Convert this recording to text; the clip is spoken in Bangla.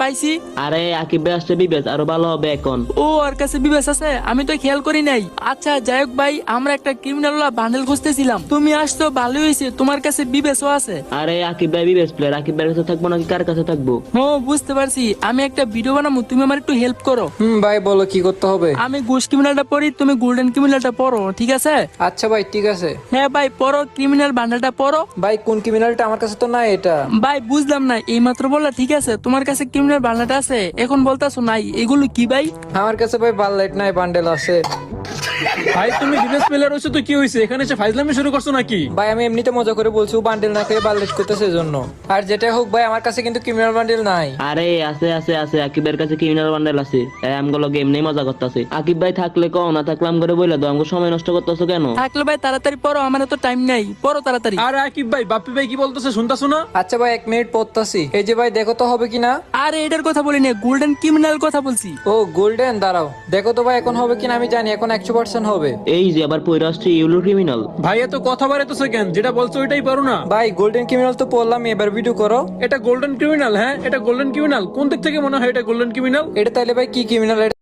পাইছি। আরে আকিব ভাই আসছে বিবেচ আরো ভালো হবে এখন। ও ওর কাছে বিবেচ আছে, আমি তো খেয়াল করি নাই। আচ্ছা যাই হোক ভাই, আমরা একটা ক্রিমিনাল বান্ডেল খুঁজতেছিলাম, তুমি আসছো ভালোই হয়েছে, তোমার কাছে বিবেচও আছে। আরে আকিব ভাই বিবেচ প্লেয়ার, আকিব ভাইয়ের কাছে থাকবো নাকি কার কাছে থাকবো? ও বুঝতে পারছি, আমি একটা ভিডিও বানাবো, তুমি আমার একটু হেল্প করো। ভাই বলো কি করতে হবে? আমি ঘুষ ক্রিমিনালটা পড়ি, তুমি গোল্ডেন ক্রিমিনালটা পড়ো, ঠিক আছে? আচ্ছা ভাই ঠিক আছে। হ্যাঁ ভাই পড়ো, ক্রিমিনাল বান্ডেলটা পড়ো। ভাই কোন ক্রিমিনালটা? আমার কাছে তো নাই এটা। ভাই বুঝলাম না, এই মাত্র বললা ঠিক আছে তোমার কাছে ক্রিমিনাল বান্ডেলটা আছে, এখন বলতাছো নাই, এগুলো কি ভাই? আমার কাছে ভাই বারলাইট নাই, বান্ডেল আছে। ভাই তুমি ডিফেন্স প্লেয়ার হইছো তো কি হইছে? এখানে এসে ফাইজলামি শুরু করছো নাকি? ভাই আমি এমনিতে মজা করে বলছি, ও বান্ডেল না খেয়ে বারলাইট করতেছে এজন্য। আর যেটাই হোক ভাই, আমার কাছে কিন্তু ক্রিমিনাল বান্ডেল নাই। আরে আছে আছে আছে, আকিব ভাইয়ের কাছে ক্রিমিনাল বান্ডেল আছে। আমগুলো গেম নেই মজা করতেছে। আকিব ভাই থাকলে কও, না থাকলাম করে বইলা দাও, আমাকে সময় নষ্ট করতেছো কেন? থাকলে ভাই তাড়াতাড়ি পড়ো, আমার তো টাইম নাই, পড়ো তাড়াতাড়ি। আরে আকিব ভাই বাপ্পি ভাই কি বলতেছে শুনতাছো না? আচ্ছা ভাই 1 মিনিট পড়তাছি। এই যে ভাই দেখো তো হবে কিনা। আরে এটার কথা বলি না, গোল্ডেন ক্রিমিনাল কথা বলছি। ও গোল্ডেন, দাঁড়াও দেখো তো ভাই এখন হবে কিনা। আমি জানি এখন 100% হবে। এই যে আবার পয়রা আসছে ইউলো ক্রিমিনাল। ভাই এত কথা বাড়াইতেছো কেন? যেটা বলছো ওইটাই পারো না? ভাই গোল্ডেন ক্রিমিনাল তো পড়লাম, এবার ভিডিও করো। এটা গোল্ডেন ক্রিমিনাল? হ্যাঁ এটা গোল্ডেন ক্রিমিনাল। কোন দিক থেকে মনে হয় এটা গোল্ডেন ক্রিমিনাল? এটা তাইলে ভাই কি ক্রিমিনাল?